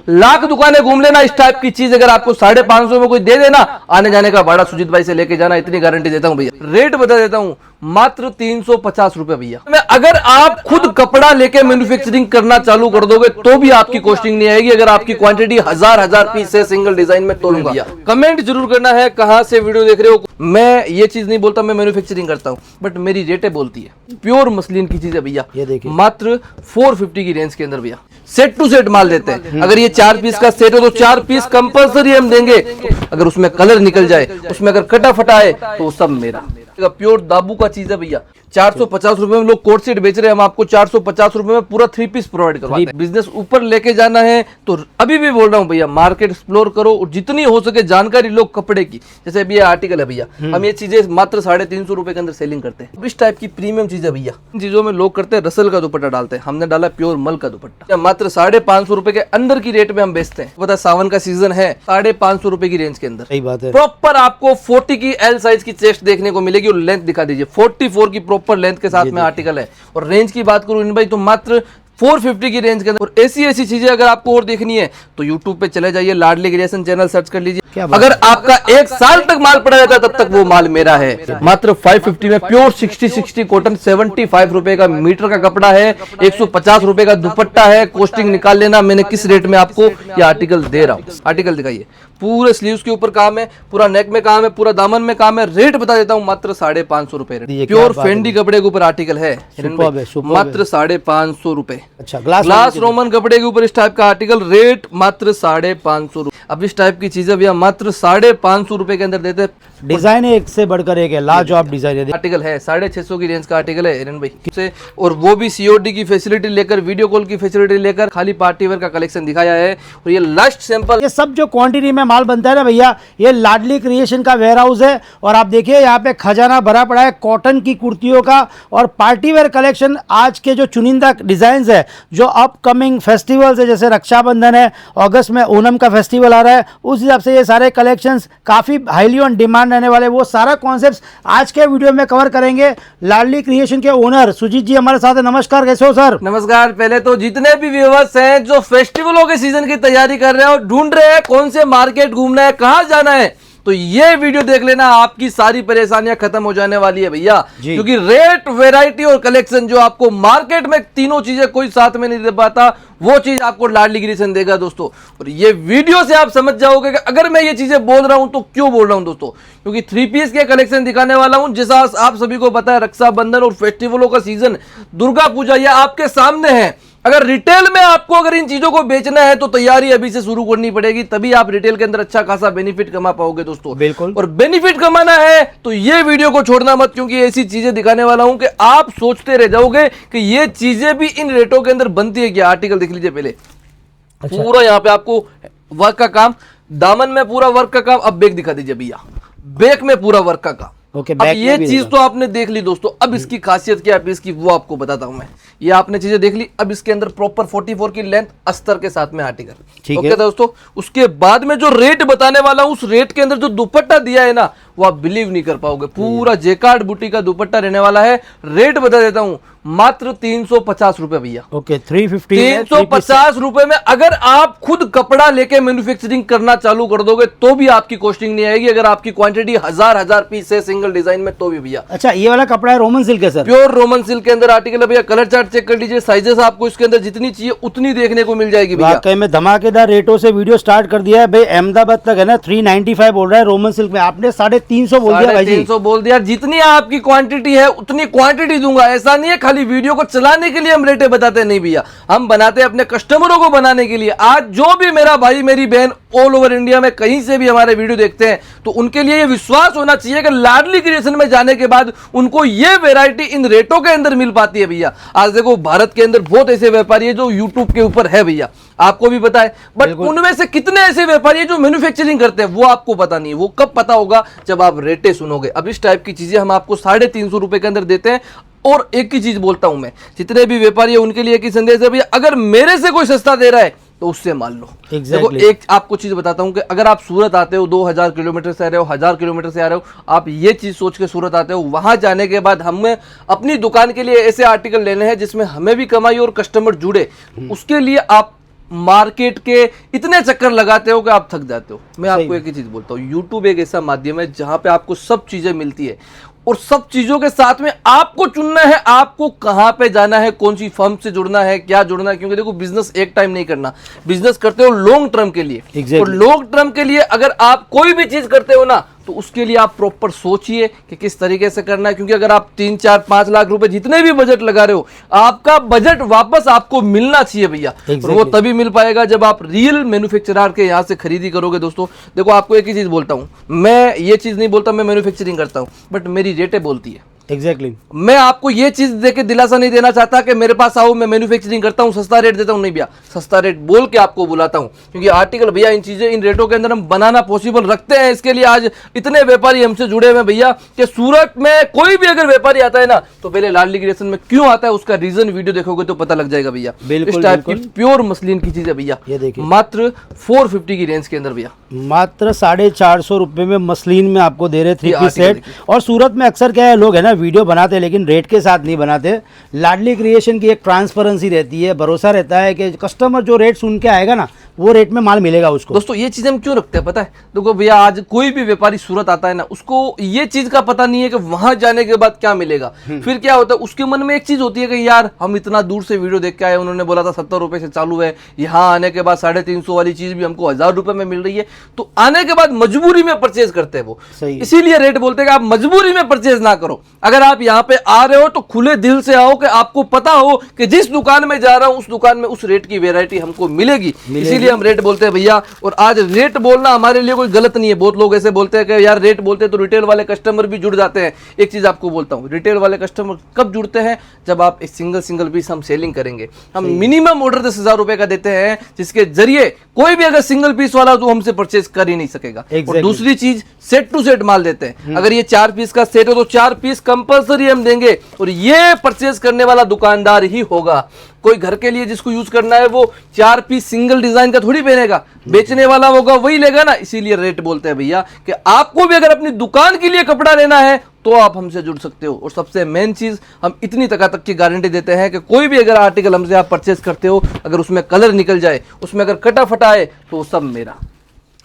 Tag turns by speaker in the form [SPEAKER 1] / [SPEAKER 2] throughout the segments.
[SPEAKER 1] लाख दुकानें घूम लेना, इस टाइप की चीज अगर आपको 550 में कोई दे देना, आने जाने का भाड़ा सुजीत भाई से लेके जाना, इतनी गारंटी देता हूं भैया। रेट बता देता हूं, मात्र 350 रुपए भैया। अगर आप खुद कपड़ा लेके मैन्युफैक्चरिंग करना चालू कर दोगे तो भी आपकी कॉस्टिंग नहीं आएगी, अगर आपकी क्वांटिटी हजार पीस है सिंगल डिजाइन में तो लूंगा। कमेंट जरूर करना है कहां से वीडियो देख रहे हो। मैं ये चीज नहीं बोलता मैं मैन्युफैक्चरिंग करता हूं, बट मेरी रेटें बोलती है। प्योर मसलिन की चीज है भैया,
[SPEAKER 2] ये देखिए
[SPEAKER 1] मात्र 450 की रेंज के अंदर भैया। सेट टू सेट माल देते हैं। अगर ये 4 पीस का सेट है तो 4 पीस कंपलसरी हम देंगे। अगर उसमें कलर निकल जाए, उसमें अगर कटा फटा है तो वो सब मेरा। प्योर दाबू का चीज है भैया। 450 रुपए में लोग कोट सेट बेच रहे हैं, हम आपको 450 रुपए में पूरा 3 पीस प्रोवाइड करवाते हैं। बिजनेस ऊपर लेके जाना है तो अभी भी बोल रहा हूं भैया, मार्केट एक्सप्लोर करो और जितनी हो सके जानकारी लो कपड़े की। जैसे अभी ये आर्टिकल है भैया, हम ये चीजें मात्र 350 रुपए के अंदर सेलिंग करते हैं। इस टाइप की प्रीमियम चीज है भैया। इन चीजों में लोग करते हैं रसल का दुपट्टा डालते हैं, हमने डाला प्योर मल का दुपट्टा। मात्र 550 रुपए के अंदर की रेट में हम बेचते हैं। पता सावन का सीजन है, 550 रुपए की रेंज के अंदर।
[SPEAKER 2] सही बात है।
[SPEAKER 1] प्रॉपर आपको 40 की एल साइज की चेस्ट देखने को मिलेगी और लेंथ दिखा दीजिए 44 की प्रॉपर लेंथ के साथ में आर्टिकल है। और रेंज की बात करूं इन भाई तो मात्र 450 की रेंज के अंदर। और ऐसी चीजें अगर आपको और देखनी है तो YouTube पे चले जाइए, लाडली क्रिएशन चैनल सर्च कर लीजिए। अगर आपका 1 साल तक माल पड़ा रहता है तब तक वो माल मेरा है। मात्र 550 में प्योर 60 कॉटन 75 रुपए का मीटर का कपड़ा है, 150 रुपए का दुपट्टा है। कॉस्टिंग निकाल लेना मैंने किस रेट में आपको ये आर्टिकल दे रहा हूँ। आर्टिकल दिखाइए, पूरे स्लीव्स के ऊपर काम है, पूरा नेक में काम है, पूरा दामन में काम है। रेट बता देता हूँ मात्र 550 रुपए। प्योर फेंडी कपड़े के ऊपर आर्टिकल है, मात्र 550 रुपए।
[SPEAKER 2] अच्छा,
[SPEAKER 1] ग्लास रोमन कपड़े के ऊपर इस टाइप का आर्टिकल, रेट मात्र 550 रुपए। अब इस टाइप की चीजें भैया मात्र 550 रुपए के अंदर देते हैं।
[SPEAKER 2] डिजाइन है एक से बढ़कर एक है, लाजवाब डिजाइन है।
[SPEAKER 1] आर्टिकल है 650 की रेंज का आर्टिकल है हिरन भाई से, और वो भी COD की फैसिलिटी लेकर, वीडियो कॉल की फैसिलिटी लेकर। खाली पार्टी वेयर का कलेक्शन दिखाया है। और ये लास्ट सैंपल,
[SPEAKER 2] ये सब जो क्वांटिटी में माल बनता है ना भैया, ये लाडली क्रिएशन का वेयर हाउस है। और आप देखिए यहाँ पे खजाना भरा पड़ा है कॉटन की कुर्तियों का और पार्टी वेयर कलेक्शन। आज के जो चुनिंदा डिजाइन है, जो अपकमिंग फेस्टिवल्स है, जैसे रक्षाबंधन है, अगस्त में ओणम का फेस्टिवल आ रहा है, उस हिसाब से ये सारे कलेक्शंस काफी हाईली ऑन डिमांड रहने वाले, वो सारा कॉन्सेप्ट्स आज के वीडियो में कवर करेंगे। लाडली क्रिएशन के ओनर सुजीत जी हमारे साथ है। नमस्कार, कैसे हो सर?
[SPEAKER 1] नमस्कार। पहले तो जितने भी व्यूअर्स हैं जो फेस्टिवलों के सीजन की तैयारी कर रहे हैं और ढूंढ रहे हैं कौन से मार्केट घूमना है, कहां जाना है, तो ये वीडियो देख लेना, आपकी सारी परेशानियां खत्म हो जाने वाली है भैया। क्योंकि रेट, वैरायटी और कलेक्शन जो आपको मार्केट में तीनों चीजें कोई साथ में नहीं दे पाता, वो चीज आपको लाडली क्रिएशन देगा दोस्तों। और ये वीडियो से आप समझ जाओगे कि अगर मैं ये चीजें बोल रहा हूं तो क्यों बोल रहा हूं दोस्तों। क्योंकि 3 पीस के कलेक्शन दिखाने वाला हूं। जैसा आप सभी को पता है, रक्षाबंधन और फेस्टिवलों का सीजन, दुर्गा पूजा, ये आपके सामने है। अगर रिटेल में आपको अगर इन चीजों को बेचना है तो तैयारी अभी से शुरू करनी पड़ेगी, तभी आप रिटेल के अंदर अच्छा खासा बेनिफिट कमा पाओगे दोस्तों।
[SPEAKER 2] बिल्कुल।
[SPEAKER 1] और बेनिफिट कमाना है तो ये वीडियो को छोड़ना मत, क्योंकि ऐसी चीजें दिखाने वाला हूं कि आप सोचते रह जाओगे कि ये चीजें भी इन रेटों के अंदर बनती है क्या। आर्टिकल देख लीजिए पहले। अच्छा। पूरा यहाँ पे आपको वर्क का काम, दामन में पूरा वर्क का काम। अब बैक दिखा दीजिए भैया, बैक में पूरा वर्क का काम।
[SPEAKER 2] ओके,
[SPEAKER 1] अब ये चीज तो आपने देख ली दोस्तों। अब इसकी खासियत क्या है इसकी, वो आपको बताता हूं मैं। ये आपने चीजें देख ली। अब इसके अंदर प्रॉपर 44 की लेंथ अस्तर के साथ में आर्टिकल। ओके दोस्तों, उसके बाद में जो रेट बताने वाला हूं, उस रेट के अंदर जो दुपट्टा दिया है ना, वो आप बिलीव नहीं कर पाओगे। पूरा जेकार्ड बूटी का दुपट्टा रहने वाला है। रेट बता देता हूं, मात्र 350 रुपए भैया।
[SPEAKER 2] ओके, 350
[SPEAKER 1] 350 रुपए में अगर आप खुद कपड़ा लेके मैन्युफैक्चरिंग करना चालू कर दोगे तो भी आपकी कॉस्टिंग नहीं आएगी। अगर आपकी क्वांटिटी हजार पीस है सिंगल डिजाइन में तो भी भैया।
[SPEAKER 2] अच्छा, ये वाला कपड़ा है रोमन सिल्क है सर?
[SPEAKER 1] प्योर रोमन सिल्क के अंदर आर्टिकल है भैया। कलर चार्ट चेक कर लीजिए, साइजेस आपको इसके अंदर जितनी चाहिए उतनी देखने को मिल जाएगी भैया।
[SPEAKER 2] वाकई में धमाकेदार रेटों से वीडियो स्टार्ट कर दिया है भाई। अहमदाबाद तक है ना 395 बोल रहा है रोमन सिल्क में, आपने 350 बोल दिया भाई जी।
[SPEAKER 1] 350 बोल दिया। जितनी आपकी क्वांटिटी है उतनी क्वांटिटी दूंगा। ऐसा नहीं है खाली वीडियो को चलाने के लिए हम रेटें बताते नहीं भैया, हम बनाते हैं अपने कस्टमरों को बनाने के लिए। आज जो भी मेरा भाई मेरी बहन ऑल ओवर इंडिया में कहीं से भी हमारे वीडियो देखते हैं तो उनके लिए ये विश्वास होना चाहिए कि लाडली क्रिएशन में जाने के बाद उनको ये वैरायटी इन रेटों के अंदर मिल पाती है भैया। आज देखो भारत के अंदर बहुत ऐसे व्यापारी है जो यूट्यूब के ऊपर है भैया, आपको भी पता है, बट उनमें से कितने ऐसे व्यापारी है जो मैन्युफैक्चरिंग करते हैं वो आपको पता नहीं है। वो कब पता होगा, जब आप रेटें सुनोगे। अब इस टाइप की चीजें हम आपको 350 रुपए के अंदर देते हैं। और एक ही चीज बोलता हूं मैं, जितने भी व्यापारी है उनके लिए एक ही संदेश है भैया, अगर मेरे से कोई सस्ता दे रहा है तो उससे मान लो। देखो एक आपको चीज बताता हूं कि अगर आप सूरत आते हो, 2000 किलोमीटर से आ रहे हो, 1000 किलोमीटर से आ रहे हो, आप ये चीज सोच के सूरत आते हो, वहां जाने के बाद हमें अपनी दुकान के लिए ऐसे आर्टिकल लेने हैं जिसमें हमें भी कमाई और कस्टमर जुड़े, उसके लिए आप मार्केट के इतने चक्कर लगाते हो कि आप थक जाते हो। मैं आपको एक ही चीज बोलता हूँ, यूट्यूब एक ऐसा माध्यम है जहां पे आपको सब चीजें मिलती है और सब चीजों के साथ में आपको चुनना है आपको कहां पे जाना है, कौन सी फर्म से जुड़ना है, क्या जुड़ना है। क्योंकि देखो बिजनेस एक टाइम नहीं करना, बिजनेस करते हो लॉन्ग टर्म के लिए।
[SPEAKER 2] Exactly.
[SPEAKER 1] और लॉन्ग टर्म के लिए अगर आप कोई भी चीज करते हो ना तो उसके लिए आप प्रॉपर सोचिए कि किस तरीके से करना है। क्योंकि अगर आप 3, 4, 5 लाख रुपए जितने भी बजट लगा रहे हो, आपका बजट वापस आपको मिलना चाहिए भैया। और वो तभी मिल पाएगा जब आप रियल मैन्युफैक्चरर के यहाँ से खरीदी करोगे। दोस्तों देखो आपको एक ही चीज बोलता हूँ, मैं ये चीज नहीं बोलता मैं मैन्युफैक्चरिंग करता हूँ, बट मेरी रेटें बोलती है।
[SPEAKER 2] एग्जैक्टली
[SPEAKER 1] मैं आपको ये चीज देके दिलासा नहीं देना चाहता कि मेरे पास आओ मैं मैन्युफैक्चरिंग करता हूं सस्ता रेट देता हूं, नहीं भैया, सस्ता रेट बोल के आपको बुलाता हूं। क्योंकि आर्टिकल भैया इन चीजें इन रेटों के अंदर हम बनाना पॉसिबल रखते हैं। इसके लिए आज इतने व्यापारी हमसे जुड़े हुए भैया कि सूरत में कोई भी अगर व्यापारी आता है ना तो पहले लाडली क्रिएशन में क्यों आता है उसका रीजन वीडियो देखोगे तो पता लग जाएगा भैया। इस टाइप की प्योर मसलिन की चीज है भैया,
[SPEAKER 2] ये देखिए
[SPEAKER 1] मात्र 450 की रेंज के अंदर भैया,
[SPEAKER 2] मात्र 450 रुपए में मसलिन में आपको दे रहे 3 पीस सेट। और सूरत में अक्सर क्या है, लोग है ना वीडियो बनाते हैं लेकिन रेट के साथ नहीं बनाते। लाडली क्रिएशन की एक ट्रांसपेरेंसी रहती है, भरोसा रहता है कि कस्टमर जो रेट सुन के आएगा ना वो रेट में माल मिलेगा उसको।
[SPEAKER 1] दोस्तों ये चीज हम क्यों रखते हैं पता है, देखो भैया आज कोई भी व्यापारी सूरत आता है ना उसको ये चीज का पता नहीं है कि वहां जाने के बाद क्या मिलेगा। फिर क्या होता है उसके मन में एक चीज होती है कि यार हम इतना दूर से वीडियो देख के आए, उन्होंने बोला था 70 रुपए से चालू है, यहाँ आने के बाद 350 वाली चीज भी हमको 1000 रुपए में मिल रही है। तो आने के बाद मजबूरी में परचेज करते हैं वो, इसीलिए रेट बोलते हैं कि आप मजबूरी में परचेज ना करो। अगर आप यहाँ पे आ रहे हो तो खुले दिल से आओ कि आपको पता हो कि जिस दुकान में जा रहा हूं उस दुकान में उस रेट की वेरायटी हमको मिलेगी। इसीलिए हम रेट बोलते हैं भैया। और आज रेट बोलना हमारे लिए कोई गलत नहीं है। बहुत लोग ऐसे बोलते हैं कि यार रेट बोलते हैं तो रिटेल वाले कस्टमर भी जुड़ जाते हैं। एक चीज आपको बोलता हूं, रिटेल वाले कस्टमर कब जुड़ते हैं, जब आप एक सिंगल पीस हम सेलिंग करेंगे। हम मिनिमम ऑर्डर 10,000 रुपए का देते हैं जिसके जरिए कोई भी अगर सिंगल पीस वाला तो हमसे परचेज कर ही नहीं सकेगा। और दूसरी चीज सेट टू सेट माल देते हैं। अगर ये 4 पीस का सेट हो तो 4 पीस कंपलसरी हम देंगे और ये परचेज करने वाला दुकानदार ही होगा। कोई घर के लिए जिसको यूज करना है वो 4 पीस सिंगल डिजाइन का थोड़ी पहनेगा, बेचने वाला होगा वही लेगा ना। इसीलिए रेट बोलते हैं भैया कि आपको भी अगर अपनी दुकान के लिए कपड़ा लेना है तो आप हमसे जुड़ सकते हो। और सबसे मेन चीज हम इतनी तक की गारंटी देते हैं कि कोई भी अगर आर्टिकल हमसे आप परचेज करते हो, अगर उसमें कलर निकल जाए, उसमें अगर कटा फटा है तो वो सब मेरा।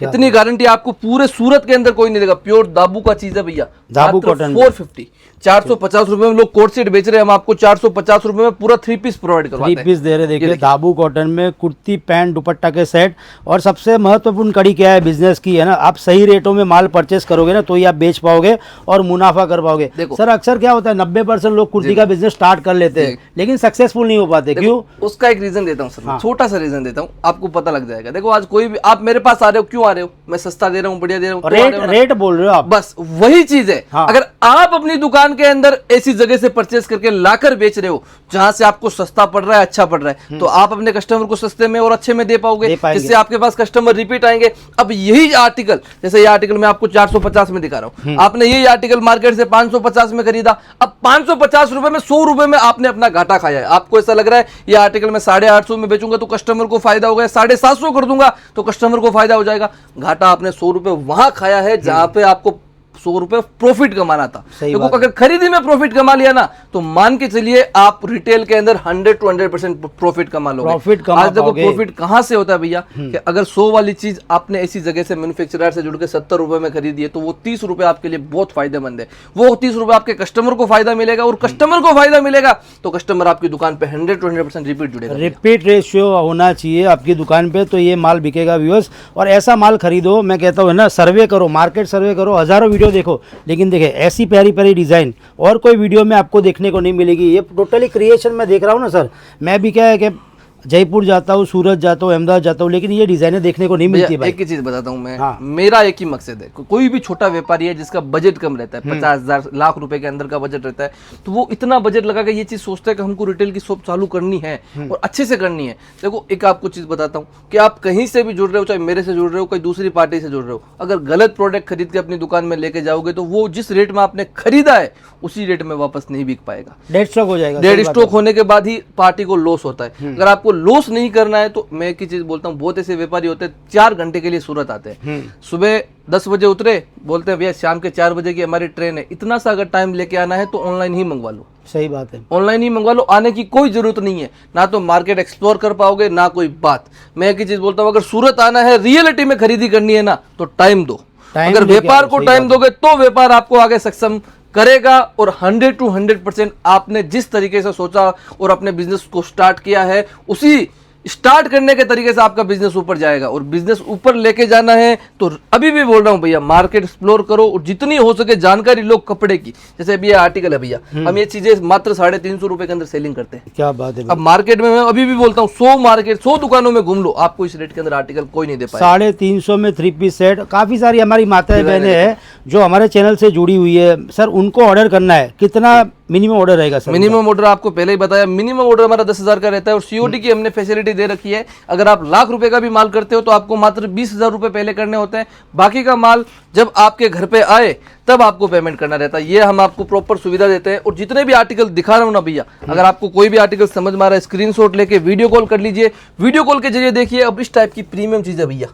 [SPEAKER 1] इतनी गारंटी आपको पूरे सूरत के अंदर कोई नहीं देगा। प्योर दाबू का चीज है भैया,
[SPEAKER 2] दाबू कॉटन
[SPEAKER 1] 450 450 रुपए में लोग कोट सेट बेच रहे हैं, हम आपको 450 रुपए में पूरा 3 पीस प्रोवाइड करवाते हैं।
[SPEAKER 2] 3 पीस दे रहे, देखिए दाबू कॉटन में कुर्ती पैंट दुपट्टा के सेट। और सबसे महत्वपूर्ण कड़ी क्या है बिजनेस की है ना, आप सही रेटों में माल परचेस करोगे ना तो ही आप बेच पाओगे और मुनाफा कर पाओगे। सर अक्सर क्या होता है 90% लोग कुर्ती का बिजनेस स्टार्ट कर लेते हैं लेकिन सक्सेसफुल नहीं हो पाते, क्यों?
[SPEAKER 1] उसका एक रीजन देता हूँ सर, छोटा सा रीजन देता हूँ, आपको पता लग जाएगा। देखो आज कोई भी आप मेरे पास आ रहे हो, क्यों आ रहे हो? मैं सस्ता दे रहा हूँ, बढ़िया दे रहा हूँ,
[SPEAKER 2] रेट बोल रहे हो आप,
[SPEAKER 1] बस वही चीज है। अगर आप अपनी दुकान के अंदर ऐसी जगह से परचेस करके लाकर बेच रहे हो जहां से आपको सस्ता पड़ रहा है, अच्छा पड़ रहा है, तो आप अपने कस्टमर को सस्ते में और अच्छे में दे पाओगे, जिससे आपके पास कस्टमर रिपीट आएंगे। अब यही आर्टिकल, जैसे ये आर्टिकल मैं आपको 450 में दिखा रहा हूं, आपने यही आर्टिकल मार्केट से 550 में खरीदा, अब 550 रुपए में 100 रुपए में आपने अपना घाटा खाया है। आपको ऐसा लग रहा है ये आर्टिकल मैं 850 में बेचूंगा तो कस्टमर को फायदा होगा, 750 कर दूंगा तो कस्टमर को फायदा हो जाएगा। घाटा आपने 100 रुपए वहां खाया है जहां पे आपको 100 रुपए प्रॉफिट कमाना था। देखो अगर खरीदी में प्रॉफिट कमा लिया ना तो मान के चलिए आप रिटेल के अंदर 100 to 100% प्रॉफिट कमा लोगे। आज देखो प्रॉफिट कहां से होता है भैया, कि अगर 100 वाली चीज आपने ऐसी जगह से मैन्युफैक्चरर से जुड़ के 70 रुपए में खरीदी है तो वो 30 रुपए आपके लिए बहुत फायदेमंद है। वो 30 रुपए आपके कस्टमर को फायदा मिलेगा और कस्टमर को फायदा मिलेगा तो कस्टमर आपकी दुकान पे 100 to 100% रिपीट जुड़ेगा।
[SPEAKER 2] रिपीट रेशियो होना चाहिए आपकी दुकान पे तो ये माल बिकेगा व्यूअर्स। और ऐसा माल खरीदो, मैं कहता हूँ ना, सर्वे करो, मार्केट सर्वे करो, हजारों वीडियो देखो, लेकिन देखिए ऐसी प्यारी प्यारी डिज़ाइन और कोई वीडियो में आपको देखने को नहीं मिलेगी। ये टोटली क्रिएशन में देख रहा हूँ ना सर, मैं भी क्या है कि जयपुर जाता हूँ, सूरत जाता हूँ, अहमदाबाद जाता हूँ, लेकिन ये डिजाइने देखने को नहीं मिलती भाई।
[SPEAKER 1] एक ही चीज बताता हूँ मैं, मेरा एक ही मकसद है, कोई भी छोटा व्यापारी है जिसका बजट कम रहता है, 50,000 लाख रुपए के अंदर का बजट रहता है, तो वो इतना बजट लगा के ये चीज सोचता है कि हमको रिटेल की शॉप चालू करनी है और अच्छे से करनी है। देखो एक आपको चीज बताता हूँ कि आप कहीं से भी जुड़ रहे हो, चाहे मेरे से जुड़ रहे हो, कोई दूसरी पार्टी से जुड़ रहे हो, अगर गलत प्रोडक्ट खरीद के अपनी दुकान में लेके जाओगे तो वो जिस रेट में आपने खरीदा है उसी रेट में वापस नहीं बिक पाएगा,
[SPEAKER 2] डेड स्टॉक हो जाएगा।
[SPEAKER 1] डेड स्टॉक होने के बाद ही पार्टी को लॉस होता है। अगर आपको लॉस नहीं करना है तो मैं एक ही चीज बोलता हूँ, बहुत ऐसे व्यापारी होते हैं 4 घंटे के लिए सूरत आते हैं, सुबह 10 बजे उतरे, बोलते हैं भैया शाम के 4 बजे की हमारी ट्रेन है, इतना सा अगर टाइम लेके आना है तो ऑनलाइन ही मंगवा लो।
[SPEAKER 2] सही बात है,
[SPEAKER 1] ऑनलाइन ही मंगवा लो, आने की कोई जरूरत नहीं है, ना तो मार्केट एक्सप्लोर कर पाओगे ना कोई बात। मैं एक ही चीज बोलता हूँ, अगर सूरत आना है, रियलिटी में खरीदी करनी है ना, तो टाइम दो। अगर व्यापार को टाइम दोगे तो व्यापार आपको आगे सक्षम करेगा, और 100 to 100% आपने जिस तरीके से सोचा और अपने बिजनेस को स्टार्ट किया है, उसी स्टार्ट करने के तरीके से आपका बिजनेस ऊपर जाएगा। और बिजनेस ऊपर लेके जाना है तो अभी भी बोल रहा हूं भैया, मार्केट एक्सप्लोर करो और जितनी हो सके जानकारी लो कपड़े की। जैसे अभी ये आर्टिकल है भैया, हम ये चीजें मात्र 350 रुपए के अंदर सेलिंग करते हैं।
[SPEAKER 2] क्या बात है।
[SPEAKER 1] अब मार्केट में मैं अभी भी बोलता हूँ 100 दुकानों में घूम लो, आपको इस रेट के अंदर आर्टिकल कोई नहीं दे पाएगा।
[SPEAKER 2] 350 में 3 पीस सेट। काफी सारी हमारी माताएं बहनें हैं जो हमारे चैनल से जुड़ी हुई है, सर उनको ऑर्डर करना है, कितना मिनिमम ऑर्डर रहेगा सर?
[SPEAKER 1] मिनिमम ऑर्डर आपको पहले ही बताया, मिनिमम ऑर्डर हमारा 10,000 का रहता है, और सीओडी की हमने फैसिलिटी दे रखी है। अगर आप लाख रुपए का भी माल करते हो तो आपको मात्र 20,000 रुपए पहले करने होते हैं, बाकी का माल जब आपके घर पे आए तब आपको पेमेंट करना रहता है। ये हम आपको प्रॉपर सुविधा देते हैं। और जितने भी आर्टिकल दिखा रहा हूं ना भैया, अगर आपको कोई भी आर्टिकल समझ में आ रहा है, स्क्रीनशॉट लेके वीडियो कॉल कर लीजिए, वीडियो कॉल के जरिए देखिए। अब इस टाइप की प्रीमियम चीज है भैया,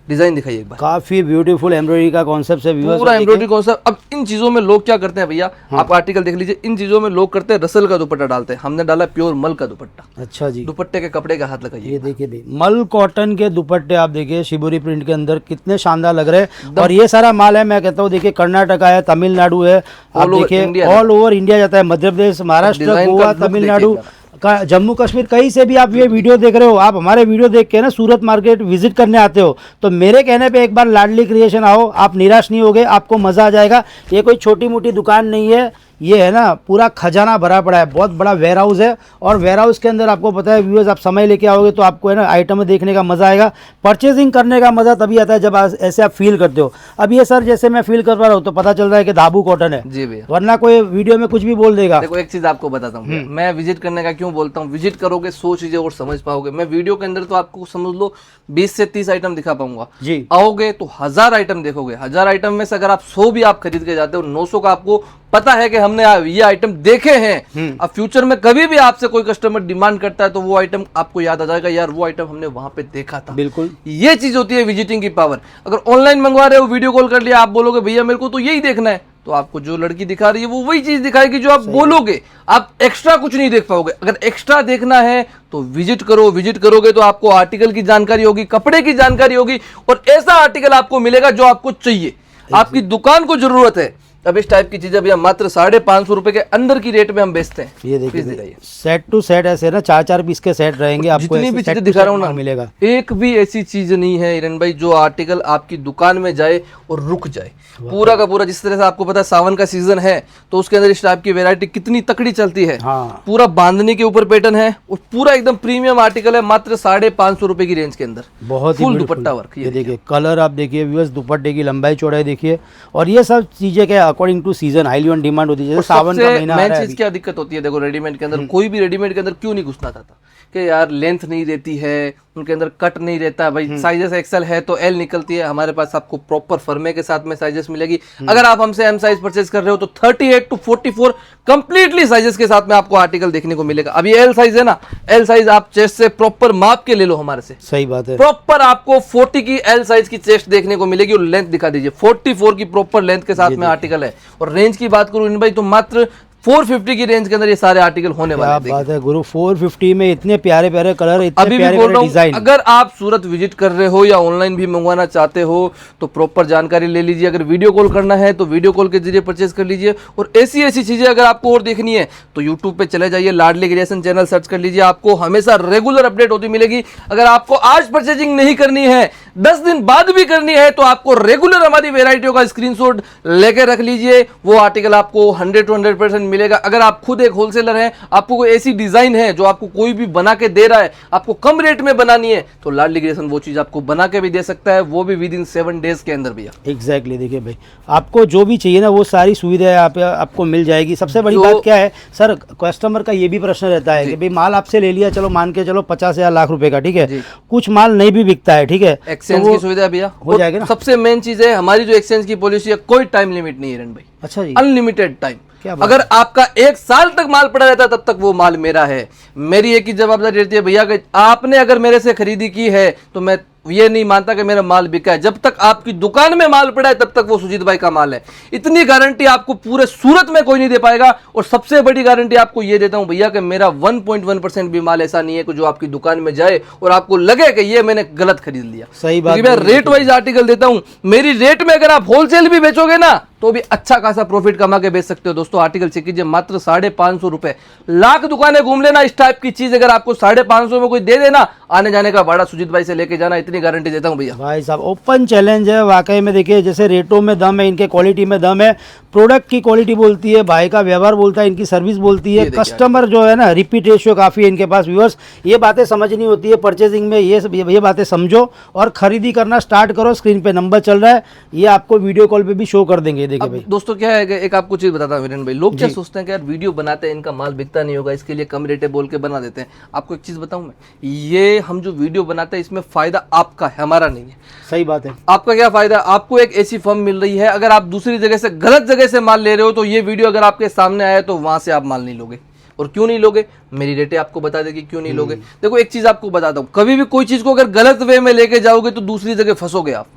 [SPEAKER 1] डिजाइन दिखाइए एक बार।
[SPEAKER 2] काफी ब्यूटीफुल एम्ब्रॉयडरी का कॉन्सेप्ट है,
[SPEAKER 1] पूरा एम्ब्रॉयडरी कॉन्सेप्ट। अब इन चीजों में लोग क्या करते हैं भैया, आप आर्टिकल देख लीजिए, इन चीजों में लोग करते हैं रसल का दुपट्टा डालते हैं, हमने डाला प्योर मल का दुपट्टा।
[SPEAKER 2] अच्छा जी,
[SPEAKER 1] दुपट्टे के कपड़े का हाथ लगाइए,
[SPEAKER 2] ये देखिए भाई, मल कॉटन के दुपट्टे आप देखिए शिबोरी प्रिंट के अंदर कितने शानदार लग रहे हैं। और ये सारा माल है, मैं कहता हूँ देखिए कर्नाटका है, तमिलनाडु है, आप देखिए ऑल ओवर इंडिया जाता है, मध्य प्रदेश, महाराष्ट्र, गोवा, तमिलनाडु, जम्मू कश्मीर, कहीं से भी आप ये वीडियो देख रहे हो, आप हमारे वीडियो देख के ना सूरत मार्केट विजिट करने आते हो, तो मेरे कहने पे एक बार लाडली क्रिएशन आओ, आप निराश नहीं होगे, आपको मजा आ जाएगा। ये कोई छोटी मोटी दुकान नहीं है, ये है ना पूरा खजाना भरा पड़ा है, बहुत बड़ा वेयर हाउस है। और वेयर हाउस के अंदर आपको पता है व्यूअर्स, आप समय लेके आओगे तो आपको है ना आइटम देखने का मजा आएगा, परचेजिंग करने का मजा तभी आता है जब ऐसे आप फील करते हो। अब ये सर जैसे मैं फील कर पा रहा हूँ तो पता चल रहा है कि धाबू कॉटन है
[SPEAKER 1] जी भैया,
[SPEAKER 2] वरना कोई वीडियो में कुछ भी बोल देगा।
[SPEAKER 1] देखो एक चीज आपको बताता हूँ, मैं विजिट करने का क्यों बोलता हूँ, विजिट करोगे 100 चीजें और समझ पाओगे। मैं वीडियो के अंदर तो आपको समझ लो 20 से 30 आइटम दिखा पाऊंगा
[SPEAKER 2] जी,
[SPEAKER 1] आओगे तो 1000 आइटम देखोगे। 1000 आइटम में से अगर आप 100 भी आप खरीद के जाते हो, 900 का आपको पता है कि हमने ये आइटम देखे हैं। अब फ्यूचर में कभी भी आपसे कोई कस्टमर डिमांड करता है तो वो आइटम आपको याद आ जाएगा, यार वो आइटम हमने वहां पे देखा था।
[SPEAKER 2] बिल्कुल,
[SPEAKER 1] ये चीज होती है विजिटिंग की पावर। अगर ऑनलाइन मंगवा रहे हो, वीडियो कॉल कर लिया, आप बोलोगे भैया मेरे को तो यही देखना है, तो आपको जो लड़की दिखा रही है वो वही चीज दिखाएगी जो आप बोलोगे, आप एक्स्ट्रा कुछ नहीं देख पाओगे। अगर एक्स्ट्रा देखना है तो विजिट करो, विजिट करोगे तो आपको आर्टिकल की जानकारी होगी, कपड़े की जानकारी होगी, और ऐसा आर्टिकल आपको मिलेगा जो आपको चाहिए, आपकी दुकान को जरूरत है। अब इस टाइप की चीजें भैया मात्र 550 रुपए के अंदर की रेट में हम बेचते हैं।
[SPEAKER 2] ये देखिए सेट टू सेट ऐसे ना 4-4 पीस के सेट रहेंगे, आपको
[SPEAKER 1] जितनी भी चीजें दिखा रहा हूँ ना
[SPEAKER 2] मिलेगा।
[SPEAKER 1] एक भी ऐसी चीज नहीं है हिरन भाई जो आर्टिकल आपकी दुकान में जाए और रुक जाए। पूरा का पूरा, जिस तरह से आपको पता है सावन का सीजन है तो उसके अंदर इस टाइप की वैरायटी कितनी तकड़ी चलती है।
[SPEAKER 2] हाँ,
[SPEAKER 1] पूरा बांधने के ऊपर पैटर्न है और पूरा एकदम प्रीमियम आर्टिकल है, मात्र 550 रुपए की रेंज के अंदर,
[SPEAKER 2] बहुत
[SPEAKER 1] फुल दुपट्टा वर्क।
[SPEAKER 2] ये देखिए कलर आप देखिए व्यूअर्स, दुपट्टे की लंबाई चौड़ाई देखिए, और ये सब चीजें क्या according to season highly on demand होती है। जैसे सावन का महीना आ रहा है,
[SPEAKER 1] चीज क्या दिक्कत होती है, देखो रेडीमेड के अंदर कोई भी रेडीमेड के अंदर क्यों नहीं घुसना चाहता कि यार लेंथ नहीं देती है, उनके अंदर कट नहीं रहता भाई। साइजेस एक्सेल है तो एल निकलती है, हमारे पास आपको प्रॉपर फर्मे के साथ में साइजेस मिलेगी। अगर आप हमसे एम साइज परचेज कर रहे हो तो 38 to 44 कंप्लीटली साइजेस के साथ में आपको आर्टिकल देखने को मिलेगा। अभी एल साइज है ना, एल साइज आप चेस्ट से प्रॉपर माप के ले लो हमारे से।
[SPEAKER 2] सही बात है,
[SPEAKER 1] प्रॉपर आपको 40 की एल साइज की चेस्ट देखने को मिलेगी और लेंथ दिखा दीजिए 44 की प्रॉपर लेंथ के साथ में आर्टिकल है। और रेंज की बात करूं इन भाई तो मात्र 450 की रेंज के अंदर ये सारे आर्टिकल होने वाले हैं।
[SPEAKER 2] क्या बात है गुरु, 450 में इतने प्यारे प्यारे कलर, इतने
[SPEAKER 1] अभी
[SPEAKER 2] प्यारे
[SPEAKER 1] भी बोल
[SPEAKER 2] प्यारे
[SPEAKER 1] रहा हूं,
[SPEAKER 2] डिजाइन।
[SPEAKER 1] अगर आप सूरत विजिट कर रहे हो या ऑनलाइन भी मंगवाना चाहते हो तो प्रॉपर जानकारी ले लीजिए। अगर वीडियो कॉल करना है तो वीडियो कॉल के जरिए परचेज कर लीजिए। और ऐसी ऐसी चीजें अगर आपको और देखनी है तो यूट्यूब पे चले जाइए, लाडली क्रिएशन चैनल सर्च कर लीजिए, आपको हमेशा रेगुलर अपडेट होती मिलेगी। अगर आपको आज परचेजिंग नहीं करनी है, 10 दिन बाद भी करनी है, तो आपको रेगुलर हमारी वेराइटियों का स्क्रीनशॉट लेके रख लीजिए, वो आर्टिकल आपको 100 to 100% मिलेगा। अगर आप खुद एक होलसेलर है, आपको कोई ऐसी डिजाइन है जो आपको कोई भी बना के दे रहा है, आपको कम रेट में बनानी है, तो लाडली क्रिएशन वो चीज आपको बना के भी दे सकता है, वो भी विद इन 7 डेज के अंदर भैया।
[SPEAKER 2] एग्जैक्टली, देखिए भाई आपको जो भी चाहिए ना वो सारी सुविधाएं आपको मिल जाएगी। सबसे बड़ी बात क्या है सर, कस्टमर का ये भी प्रश्न रहता है कि भाई माल आपसे ले लिया, चलो मान के चलो 50,000 लाख रुपए का, ठीक है, कुछ माल नहीं भी बिकता है, ठीक है,
[SPEAKER 1] एक्सचेंज की सुविधा भैया
[SPEAKER 2] हो जाएगी ना।
[SPEAKER 1] सबसे मेन चीज है हमारी जो एक्सचेंज की पॉलिसी है, कोई टाइम लिमिट नहीं है हिरन भाई।
[SPEAKER 2] अच्छा जी,
[SPEAKER 1] अनलिमिटेड टाइम।
[SPEAKER 2] क्या बात
[SPEAKER 1] अगर आपका 1 साल तक माल पड़ा रहता तब तक वो माल मेरा है। मेरी एक ही जवाबदारी रहती है भैया कि आपने अगर मेरे से खरीदी की है तो मैं ये नहीं मानता कि मेरा माल बिका है। जब तक आपकी दुकान में माल पड़ा है तब तक वो सुजीत भाई का माल है। इतनी गारंटी आपको पूरे सूरत में कोई नहीं दे पाएगा। और सबसे बड़ी गारंटी आपको ये देता हूं भैया कि मेरा 1.1% भी माल ऐसा नहीं है कि जो आपकी दुकान में जाए और आपको लगे कि ये मैंने गलत खरीद लिया।
[SPEAKER 2] सही बात,
[SPEAKER 1] मैं रेट वाइज आर्टिकल देता हूं। मेरी रेट में अगर आप होलसेल भी बेचोगे ना तो भी अच्छा खासा प्रॉफिट कमा के बेच सकते हो। दोस्तों आर्टिकल चेक कीजिए, मात्र 550 रुपए। लाख दुकानें घूम लेना, इस टाइप की चीज अगर आपको 550 में कोई दे देना, आने जाने का भाड़ा सुजीत भाई से लेके जाना, इतनी गारंटी देता हूं भैया।
[SPEAKER 2] भाई साहब ओपन चैलेंज है वाकई में। देखिए जैसे रेटों में दम है, इनके क्वालिटी में दम है, प्रोडक्ट की क्वालिटी बोलती है, भाई का व्यवहार बोलता है, इनकी सर्विस बोलती है, कस्टमर जो है ना रिपीट रेशियो काफ़ी है इनके पास। व्यूअर्स ये बातें समझनी होती है परचेजिंग में, ये बातें समझो और खरीदी करना स्टार्ट करो। स्क्रीन पे नंबर चल रहा है, ये आपको वीडियो कॉल पे भी शो कर देंगे। देखिए भाई
[SPEAKER 1] दोस्तों क्या है कि एक आपको चीज बताता हूं वीरेन भाई, लोग क्या सोचते हैं कि यार वीडियो बनाते हैं इनका माल बिकता नहीं होगा, इसके लिए कम रेटे बोल के बना देते हैं। आपको एक चीज बताऊं मैं, ये हम जो वीडियो बनाते हैं इसमें फायदा आपका है, हमारा नहीं है।
[SPEAKER 2] सही बात है।
[SPEAKER 1] आपका क्या फायदा? आपको एक ऐसी फर्म मिल रही है। अगर आप दूसरी जगह से गलत जगह से माल ले रहे हो तो ये वीडियो अगर आपके सामने आया तो वहां से आप माल नहीं लोगे। और क्यों नहीं लोगे? मेरी रेटें आपको बता देगी क्यों नहीं लोगे। देखो एक चीज आपको बताता हूं, कभी भी कोई चीज को अगर गलत वे में लेके जाओगे तो दूसरी जगह फंसोगे आप।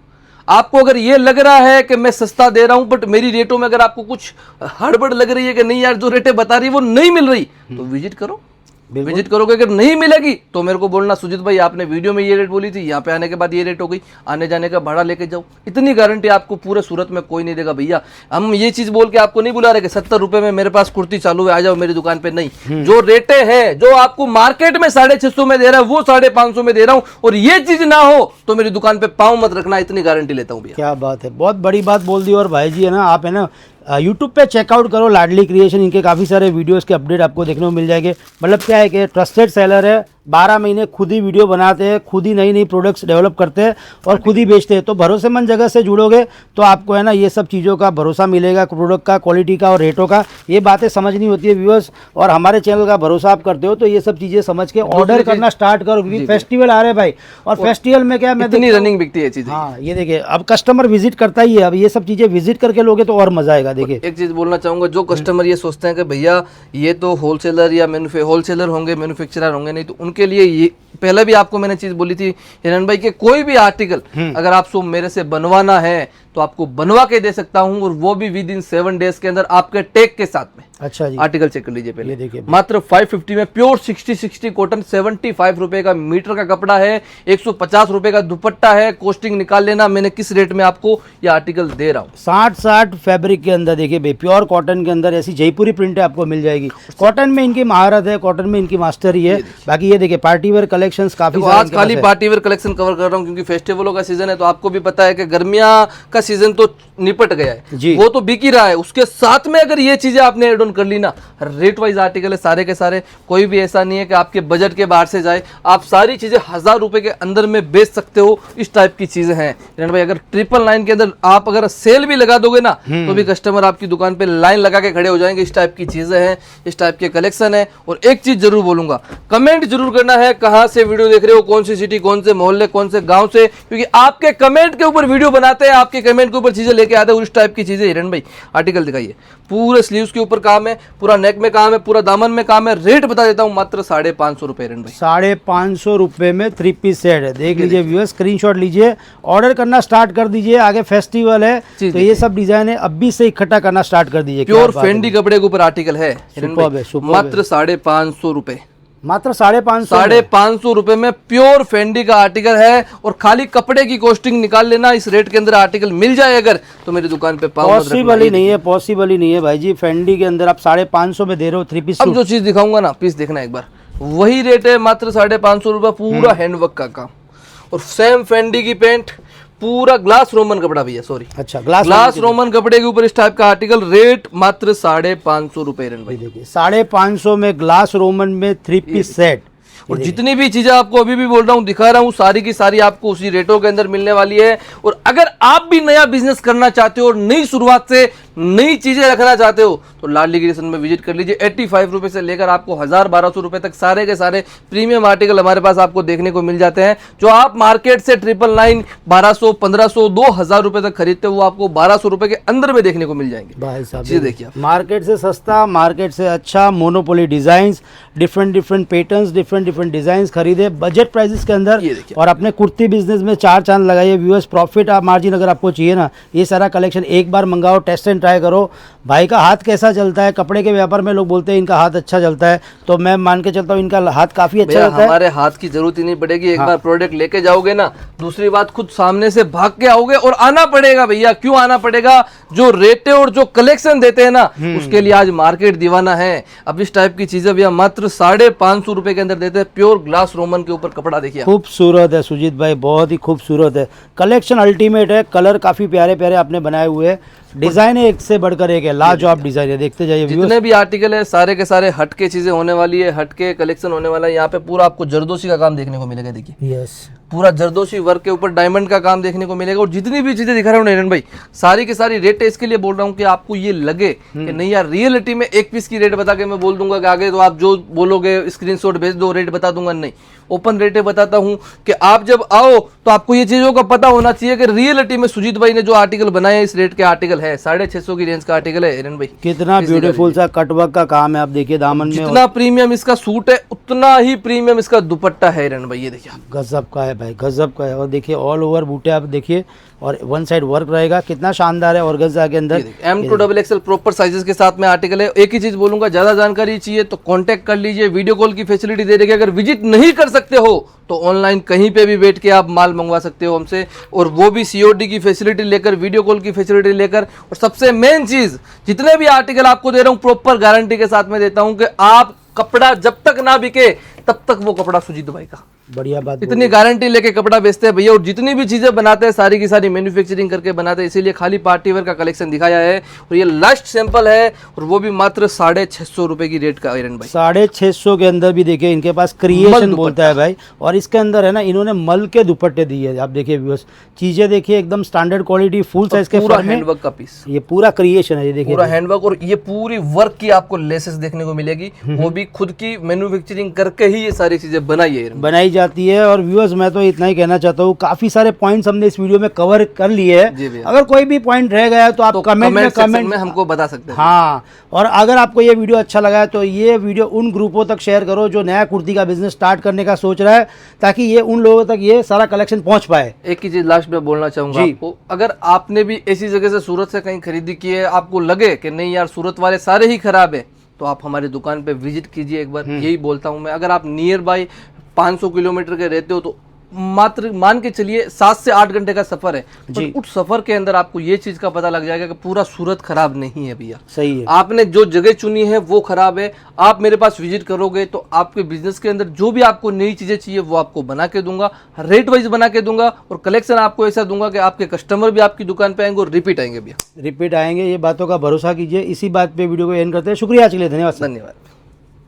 [SPEAKER 1] आपको अगर ये लग रहा है कि मैं सस्ता दे रहा हूं बट मेरी रेटों में अगर आपको कुछ हड़बड़ लग रही है कि नहीं यार जो रेटें बता रही है वो नहीं मिल रही, तो विजिट करो। विजिट करोगे, अगर नहीं मिलेगी तो मेरे को बोलना सुजीत भाई आपने वीडियो में ये रेट बोली थी, यहाँ पे आने के बाद ये रेट हो गई, आने जाने का भाड़ा लेके जाओ। इतनी गारंटी आपको पूरे सूरत में कोई नहीं देगा भैया। हम ये चीज बोल के आपको नहीं बुला रहे कि 70 रुपए में मेरे पास कुर्ती चालू है, आ जाओ मेरी दुकान पे। नहीं, जो रेटें हैं जो आपको मार्केट में 650 में दे रहा है वो 550 में दे रहा हूँ। और ये चीज ना हो तो मेरी दुकान पे पाँव मत रखना, इतनी गारंटी लेता हूँ भैया।
[SPEAKER 2] क्या बात है, बहुत बड़ी बात बोल दी। और भाई जी है ना, आप है ना यूट्यूब पे चेकआउट करो लाडली क्रिएशन, इनके काफ़ी सारे वीडियोस के अपडेट आपको देखने को मिल जाएंगे। मतलब क्या है कि ट्रस्टेड सेलर है, 12 महीने खुद ही वीडियो बनाते हैं, खुद ही नई नई प्रोडक्ट्स डेवलप करते हैं और खुद ही बेचते हैं। तो भरोसेमंद जगह से जुड़ोगे तो आपको है ना ये सब चीज़ों का भरोसा मिलेगा, प्रोडक्ट का, क्वालिटी का और रेटों का। ये बातें समझनी होती है व्यूअर्स, और हमारे चैनल का भरोसा आप करते हो तो ये सब चीज़ें समझ के ऑर्डर करना स्टार्ट करो, क्योंकि फेस्टिवल आ रहे हैं भाई। और फेस्टिवल में क्या, मैं
[SPEAKER 1] इतनी रनिंग बिकती है चीज़।
[SPEAKER 2] हाँ ये देखिए अब कस्टमर विजिट करता ही है, अब ये सब चीज़ें विजिट करके लोगे तो और मजा आएगा। देखिए
[SPEAKER 1] एक चीज बोलना चाहूंगा, जो कस्टमर ये सोचते हैं कि भैया ये तो होलसेलर या होलसेलर होंगे, मैन्युफैक्चरर होंगे, नहीं तो उनके लिए ये पहले भी आपको मैंने चीज बोली थी हिरन भाई कि कोई भी आर्टिकल अगर आपको मेरे से बनवाना है तो आपको बनवा के दे सकता हूं, और वो भी विद इन 7 डेज के अंदर आपके टैग के साथ में।
[SPEAKER 2] अच्छा जी,
[SPEAKER 1] आर्टिकल चेक कर लीजिए पहले।
[SPEAKER 2] ये देखिए
[SPEAKER 1] मात्र 550 में प्योर 60 कॉटन, 75 रुपए का मीटर का कपड़ा है, 150 रुपए का दुपट्टा है। कॉस्टिंग निकाल लेना मैंने किस रेट में आपको ये आर्टिकल दे रहा हूँ।
[SPEAKER 2] 60 फैब्रिक के अंदर देखिए भाई, प्योर कॉटन के अंदर ऐसी जयपुरी प्रिंट आपको मिल जाएगी। कॉटन में इनकी महारत है, कॉटन में इनकी मास्टरी है। बाकी ये देखिए पार्टी वेयर कलेक्शंस काफी
[SPEAKER 1] आज खाली पार्टी वेयर कलेक्शन कवर कर रहा हूँ क्योंकि फेस्टिवलों का सीजन है। तो आपको भी पता है कि गर्मियां का सीजन तो निपट गया है
[SPEAKER 2] जी,
[SPEAKER 1] वो तो बिक ही रहा है। उसके साथ में अगर ये चीजें आपने एड ऑन कर ली ना, रेट वाइज आर्टिकल है सारे के सारे, कोई भी ऐसा नहीं है कि आपके बजट के बाहर से जाए। आप सारी चीजें 1000 रुपए के अंदर में बेच सकते हो, इस टाइप की चीजें हैं हिरन भाई। अगर 999 के अंदर आप अगर सेल भी लगा दोगे ना तो भी कस्टमर आपकी दुकान पे लाइन लगा के खड़े हो जाएंगे। इस टाइप की चीजें हैं, इस टाइप के कलेक्शन है। और एक चीज जरूर बोलूंगा, कमेंट जरूर करना है कहां से वीडियो देख रहे हो, कौन सी सिटी, कौन से मोहल्ले, कौन से गांव से, क्योंकि आपके कमेंट के ऊपर वीडियो बनाते हैं, आपके कमेंट के ऊपर चीजें लेके आते हैं। उस टाइप की चीजें हिरन भाई आर्टिकल दिखाइए, पूरे स्लीव्स के ऊपर काम है, पूरा नेक में काम है, पूरा दामन में काम है। रेट बता देता हूं, मात्र 550 रुपए हिरन भाई।
[SPEAKER 2] 550 रुपए में 3 पीस सेट है। देख लीजिए व्यूअर्स, स्क्रीनशॉट लीजिए, ऑर्डर करना स्टार्ट कर दीजिए। आगे फेस्टिवल है तो ये सब डिजाइन है अभी से इकट्ठा करना स्टार्ट कर दीजिए।
[SPEAKER 1] प्योर फेंडी कपड़े के ऊपर आर्टिकल है हिरन भाई, मात्र 550 रुपए।
[SPEAKER 2] मात्र 550
[SPEAKER 1] 550 रुपए में प्योर फेंडी का आर्टिकल है। और खाली कपड़े की कॉस्टिंग निकाल लेना, इस रेट के अंदर आर्टिकल मिल जाए अगर तो मेरी दुकान पे
[SPEAKER 2] पॉसिबल ही नहीं है, पॉसिबल ही नहीं है भाई जी। फेंडी के अंदर आप 550 में दे रहे हो 3 पीस।
[SPEAKER 1] अब जो चीज दिखाऊंगा ना, पीस देखना एक बार, वही रेट है, मात्र 550 रुपए, पूरा हैंडवर्क का काम। और सेम फेंडी की पेंट, पूरा ग्लास रोमन कपड़ा भैया, सॉरी
[SPEAKER 2] अच्छा
[SPEAKER 1] ग्लास रोमन कपड़े के ऊपर इस टाइप का आर्टिकल, रेट मात्र 550 रुपए।
[SPEAKER 2] देखिए 550 में ग्लास रोमन में 3 पीस सेट,
[SPEAKER 1] और जितनी भी चीजें आपको अभी भी बोल रहा हूँ, दिखा रहा हूँ, सारी की सारी आपको उसी रेटों के अंदर मिलने वाली है। और अगर आप भी नया बिजनेस करना चाहते हो और नई शुरुआत से नई चीजें रखना चाहते हो तो लाडली क्रिएशन में विजिट कर लीजिए। 85 रुपए से लेकर आपको 1000-1200 रुपए तक सारे के सारे प्रीमियम आर्टिकल हमारे पास आपको देखने को मिल जाते हैं। जो आप मार्केट से 999, 1200, 1500, 2000 रुपए तक खरीदते हो वो आपको 1200 रुपए के अंदर में देखने को मिल जाएंगे।
[SPEAKER 2] भाई साहब
[SPEAKER 1] जी देखिए आप।
[SPEAKER 2] मार्केट से सस्ता, मार्केट से अच्छा, monopoly designs, different patterns, different designs खरीदे बजट प्राइसेस के अंदर।
[SPEAKER 1] ये देखिए।
[SPEAKER 2] और अपने कुर्ती बिजनेस में 4 चांद लगाइए व्यूअर्स। प्रॉफिट आप मार्जिन अगर आपको चाहिए ना, ये सारा कलेक्शन एक बार मंगाओ, टेस्ट एंड ट्राई करो। भाई का हाथ कैसा चलता है, कपड़े के व्यापार में लोग बोलते हैं इनका हाथ अच्छा चलता है, तो मैं मान के चलता हूँ इनका हाथ काफी अच्छा चलता है।
[SPEAKER 1] हमारे हाथ की जरूरत ही नहीं पड़ेगी, एक बार प्रोडक्ट लेके जाओगे ना, दूसरी बात खुद सामने से भाग के आओगे। और आना पड़ेगा भैया, क्यों आना पड़ेगा? जो रेटे और जो कलेक्शन देते हैं ना, उसके लिए आज मार्केट दीवाना है। अब इस टाइप की चीजें भैया मात्र 550 रुपए के अंदर देते हैं। प्योर ग्लास रोमन के ऊपर कपड़ा देखिए,
[SPEAKER 2] खूबसूरत है सुजीत भाई, बहुत ही खूबसूरत है। कलेक्शन अल्टीमेट है, कलर काफी प्यारे प्यारे आपने बनाए हुए हैं, डिजाइन एक से बढ़कर एक है, लाजवाब डिजाइन है। देखते जाइए
[SPEAKER 1] जितने भी आर्टिकल है सारे के सारे हटके चीजें होने वाली है, हटके कलेक्शन होने वाला है। यहाँ पे पूरा आपको जरदोशी का काम देखने को मिलेगा। देखिए
[SPEAKER 2] यस,
[SPEAKER 1] पूरा जरदोशी वर्क के ऊपर डायमंड का काम देखने को मिलेगा। और जितनी भी चीजें दिखा रहा हूँ नरेंद्र भाई, सारी की सारी रेट है। इसके लिए बोल रहा हूँ कि आपको ये लगे कि नहीं यार, रियलिटी में एक पीस की रेट बता के मैं बोल दूंगा कि आगे तो आप जो बोलोगे स्क्रीनशॉट भेज दो, रेट बता दूंगा। नहीं, ओपन रेट बताता हूं कि आप जब आओ तो आपको ये चीजों का पता होना चाहिए कि रियलिटी में सुजीत भाई ने जो आर्टिकल बनाया इस रेट के आर्टिकल है। 650 की रेंज का आर्टिकल है हिरन भाई।
[SPEAKER 2] कितना ब्यूटीफुल सा कटवर्क का काम है, आप देखिए दामन में।
[SPEAKER 1] जितना प्रीमियम इसका सूट है उतना ही प्रीमियम इसका दुपट्टा है हिरन भाई। ये देखिए आप,
[SPEAKER 2] गजब का है भाई, गजब का है। और देखिए ऑल ओवर बूटे आप देखिए, और वन साइड वर्क रहेगा, कितना शानदार है। ऑर्गेन्जा के अंदर
[SPEAKER 1] M2XXL प्रॉपर साइजेस के साथ में आर्टिकल है। एक ही चीज बोलूंगा, ज्यादा जानकारी चाहिए तो कांटेक्ट कर लीजिए, वीडियो कॉल की फैसिलिटी दे देंगे। अगर विजिट नहीं कर सकते हो तो ऑनलाइन कहीं पे भी बैठ के आप माल मंगवा सकते हो हमसे, और वो भी COD की फैसिलिटी लेकर, वीडियो कॉल की फैसिलिटी लेकर। और सबसे मेन चीज, जितने भी आर्टिकल आपको दे रहा हूं प्रॉपर गारंटी के साथ में देता हूं कि आप कपड़ा जब तक ना बिके तब तक वो कपड़ा सुजीत भाई का।
[SPEAKER 2] बढ़िया बात,
[SPEAKER 1] इतनी गारंटी लेके कपड़ा बेचते हैं भैया। और जितनी भी चीजें बनाते हैं सारी की सारी मैन्युफैक्चरिंग करके बनाते हैं, इसीलिए खाली पार्टी वेयर का कलेक्शन दिखाया है। और ये लास्ट सैंपल है, और वो भी मात्र 650 रुपए की रेट का आयरन भाई।
[SPEAKER 2] 650 के अंदर भी देखिए इनके पास क्रिएशन बोलता है भाई। और इसके अंदर है ना, इन्होंने मल के दुपट्टे दिए है। आप देखिए व्यूअर्स, चीजें देखिए एकदम स्टैंडर्ड क्वालिटी, फुल साइज के
[SPEAKER 1] पूरा हैंडवर्क का पीस,
[SPEAKER 2] ये पूरा क्रिएशन है। ये देखिए
[SPEAKER 1] पूरा हैंडवर्क, और ये पूरी वर्क की आपको लेसेस देखने को मिलेगी, वो भी खुद की मैन्युफैक्चरिंग करके ही ये सारी चीजें बनाई
[SPEAKER 2] जाती है। और व्यूअर्स मैं तो इतना ही कहना चाहता हूँ, काफी सारे पॉइंट्स हमने इस वीडियो में कवर कर लिए हैं। अगर कोई भी पॉइंट रह गया है तो आप कमेंट में
[SPEAKER 1] हमको बता सकते हैं।
[SPEAKER 2] हाँ, और अगर आपको ये वीडियो अच्छा लगा है तो ये वीडियो उन ग्रुपों तक शेयर करो जो नया कुर्ती का बिजनेस स्टार्ट करने का सोच रहा है, ताकि ये उन लोगों तक ये सारा कलेक्शन पहुंच पाए।
[SPEAKER 1] एक ही चीज लास्ट में बोलना चाहूंगा आपको, अगर आपने भी ऐसी जगह से सूरत से कहीं खरीदी की है, आपको लगे कि नहीं यार सूरत वाले सारे ही खराब है, तो आप हमारी दुकान पे विजिट कीजिए एक बार। यही बोलता हूं मैं। अगर आप नियर बाय 500 किलोमीटर के रहते हो तो मात्र मान के चलिए 7 से 8 घंटे का सफर है, पर उस सफर के अंदर आपको ये चीज का पता लग जाएगा कि पूरा सूरत खराब नहीं है भैया।
[SPEAKER 2] सही है, आपने
[SPEAKER 1] जो जगह चुनी है वो खराब है। आप मेरे पास विजिट करोगे तो आपके बिजनेस के अंदर जो भी आपको नई चीजें चाहिए वो आपको बना के दूंगा, रेट वाइज बना के दूंगा, और कलेक्शन आपको ऐसा दूंगा कि आपके कस्टमर भी आपकी दुकान पे आएंगे और रिपीट आएंगे भैया,
[SPEAKER 2] रिपीट आएंगे। ये बातों का भरोसा कीजिए। इसी बात पे वीडियो को एंड करते हैं। शुक्रिया आज के लिए, धन्यवाद।
[SPEAKER 1] धन्यवाद।